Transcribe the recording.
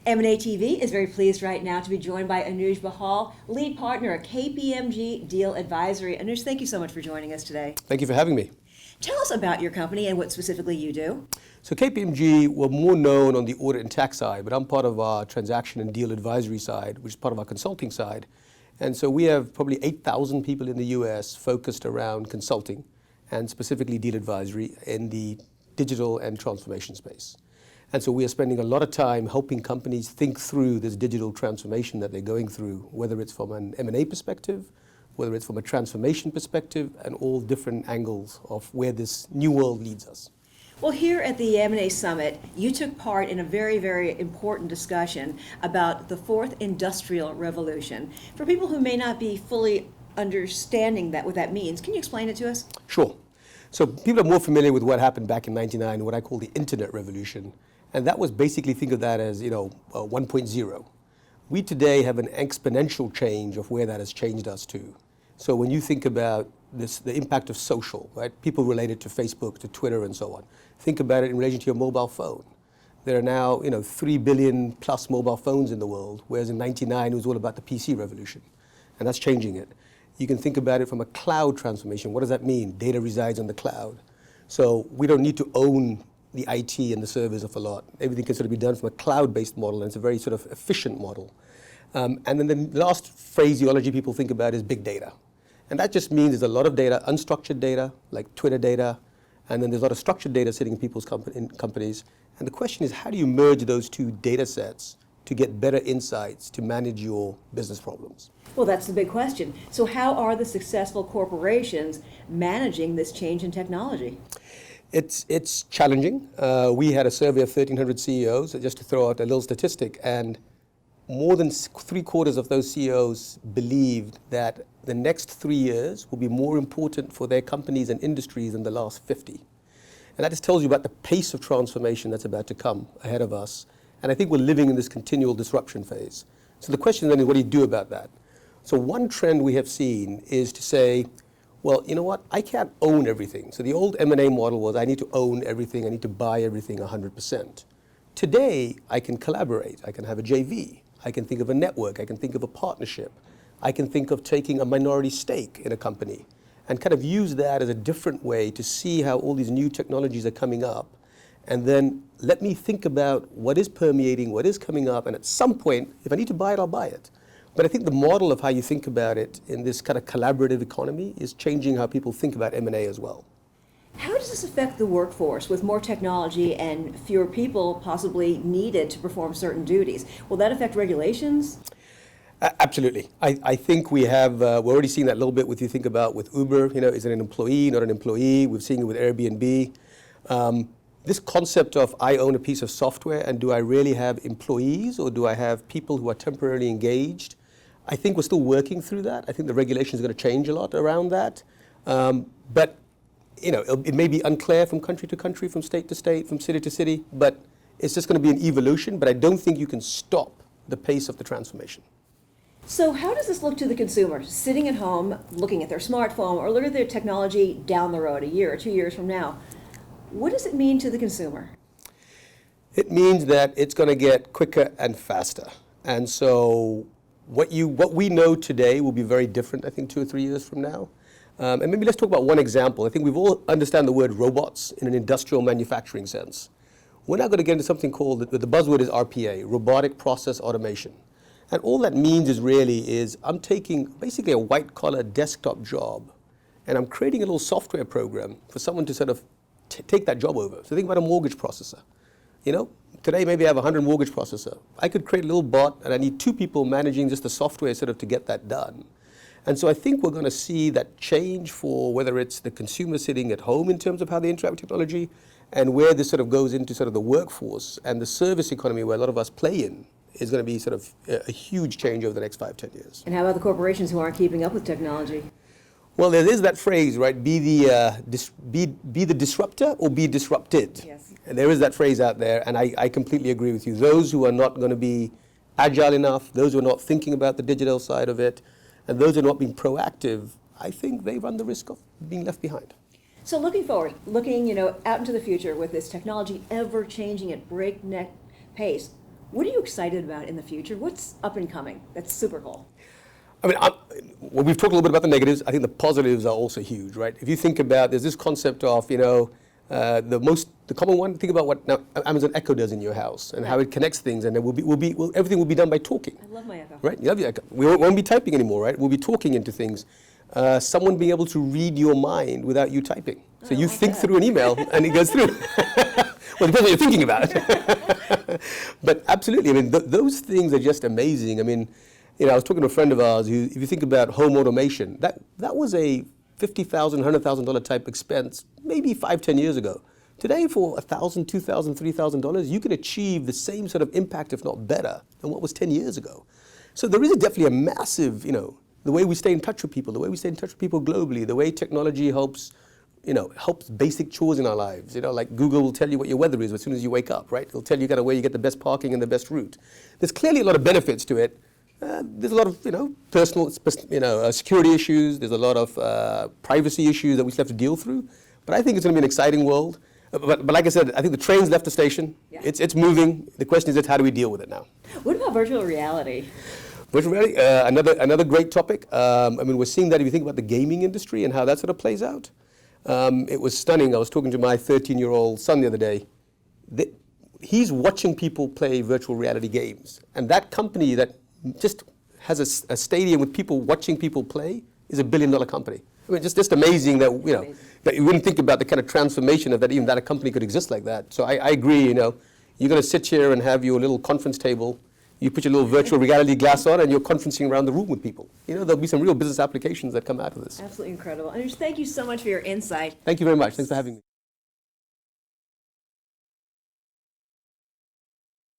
M&A TV is very pleased right now to be joined by Anuj Bahal, lead partner at KPMG Deal Advisory. Anuj, thank you so much for joining us today. Thank you for having me. Tell us about your company and what specifically you do. So KPMG, we're more known on the audit and tax side, but I'm part of our transaction and deal advisory side, which is part of our consulting side. And so we have probably 8,000 people in the US focused around consulting and specifically deal advisory in the digital and transformation space. And so we are spending a lot of time helping companies think through this digital transformation that they're going through, whether it's from an M&A perspective, whether it's from a transformation perspective, and all different angles of where this new world leads us. Well, here at the M&A Summit, you took part in a very, very important discussion about the fourth industrial revolution. For people who may not be fully understanding what that means, can you explain it to us? Sure. So people are more familiar with what happened back in '99, what I call the internet revolution. And that was basically, think of that as, 1.0. We today have an exponential change of where that has changed us to. So when you think about this, the impact of social, right? People related to Facebook, to Twitter, and so on. Think about it in relation to your mobile phone. There are now, 3 billion plus mobile phones in the world, whereas in '99 it was all about the PC revolution, and that's changing it. You can think about it from a cloud transformation. What does that mean? Data resides on the cloud. So we don't need to own the IT and the servers of a lot. Everything can sort of be done from a cloud-based model, and it's a very sort of efficient model. And then the last phraseology people think about is big data. And that just means there's a lot of data, unstructured data, like Twitter data, and then there's a lot of structured data sitting in people's companies. And the question is, how do you merge those two data sets to get better insights to manage your business problems? Well, that's the big question. So how are the successful corporations managing this change in technology? It's challenging. We had a survey of 1,300 CEOs, just to throw out a little statistic, and more than 3/4 of those CEOs believed that the next 3 years will be more important for their companies and industries than the last 50. And that just tells you about the pace of transformation that's about to come ahead of us. And I think we're living in this continual disruption phase. So the question then is, what do you do about that? So one trend we have seen is to say, well, you know what, I can't own everything. So the old M&A model was, I need to own everything, I need to buy everything 100%. Today, I can collaborate, I can have a JV, I can think of a network, I can think of a partnership, I can think of taking a minority stake in a company, and kind of use that as a different way to see how all these new technologies are coming up, and then let me think about what is permeating, what is coming up, and at some point, if I need to buy it, I'll buy it. But I think the model of how you think about it in this kind of collaborative economy is changing how people think about M&A as well. How does this affect the workforce with more technology and fewer people possibly needed to perform certain duties? Will that affect regulations? Absolutely. I think we're already seeing that a little bit with, you think about with Uber, is it an employee, not an employee? We've seen it with Airbnb. This concept of I own a piece of software, and do I really have employees, or do I have people who are temporarily engaged? I think we're still working through that. I think the regulation is going to change a lot around that. But it may be unclear from country to country, from state to state, from city to city, but it's just going to be an evolution. But I don't think you can stop the pace of the transformation. So how does this look to the consumer sitting at home, looking at their smartphone or looking at their technology down the road, a year or 2 years from now? What does it mean to the consumer? It means that it's going to get quicker and faster. And so what we know today will be very different, I think, 2 or 3 years from now. And maybe let's talk about one example. I think we've all understand the word robots in an industrial manufacturing sense. We're now going to get into something called, the buzzword is RPA, robotic process automation. And all that means is I'm taking basically a white collar desktop job, and I'm creating a little software program for someone to sort of take that job over. So think about a mortgage processor. Today maybe I have 100 mortgage processor. I could create a little bot, and I need 2 people managing just the software sort of to get that done. And so I think we're going to see that change for whether it's the consumer sitting at home in terms of how they interact with technology, and where this sort of goes into sort of the workforce and the service economy where a lot of us play in is going to be sort of a huge change over the next 5-10 years. And how about the corporations who aren't keeping up with technology? Well, there is that phrase, right? Be the disruptor or be disrupted. Yes. And there is that phrase out there, and I completely agree with you. Those who are not going to be agile enough, those who are not thinking about the digital side of it, and those who are not being proactive, I think they run the risk of being left behind. So looking forward, looking out into the future with this technology ever changing at breakneck pace, What are you excited about in the future? What's up and coming? That's super cool. I mean, well, we've talked a little bit about the negatives. I think the positives are also huge, right? If you think about, there's this concept of, the common one. Think about what now Amazon Echo does in your house and how it connects things, and everything will be done by talking. I love my Echo. Right? You love your Echo. We won't be typing anymore, right? We'll be talking into things. Someone being able to read your mind without you typing. So you think through an email and it goes through. Well, it depends what you're thinking about. But absolutely, I mean, those things are just amazing. I mean, I was talking to a friend of ours who, if you think about home automation, that was a $50,000, $100,000 type expense maybe 5-10 years ago. Today, for $1,000, $2,000, $3,000, you can achieve the same sort of impact, if not better, than what was 10 years ago. So there is definitely a massive, the way we stay in touch with people, the way we stay in touch with people globally, the way technology helps basic chores in our lives. Like Google will tell you what your weather is as soon as you wake up, right? It'll tell you kind of where you get the best parking and the best route. There's clearly a lot of benefits to it. There's a lot of, personal, security issues. There's a lot of privacy issues that we still have to deal through. But I think it's going to be an exciting world. But like I said, I think the train's left the station. Yeah. It's moving. The question is just how do we deal with it now? What about virtual reality? Virtual reality, another great topic. I mean, we're seeing that if you think about the gaming industry and how that sort of plays out. It was stunning. I was talking to my 13-year-old son the other day. He's watching people play virtual reality games. And that company that just has a stadium with people watching people play is $1 billion company. I mean, just amazing that, that you wouldn't think about the kind of transformation of that, even that a company could exist like that. So I agree, you're going to sit here and have your little conference table. You put your little virtual reality glass on and you're conferencing around the room with people. There'll be some real business applications that come out of this. Absolutely incredible. Anuj, thank you so much for your insight. Thank you very much. Thanks for having me.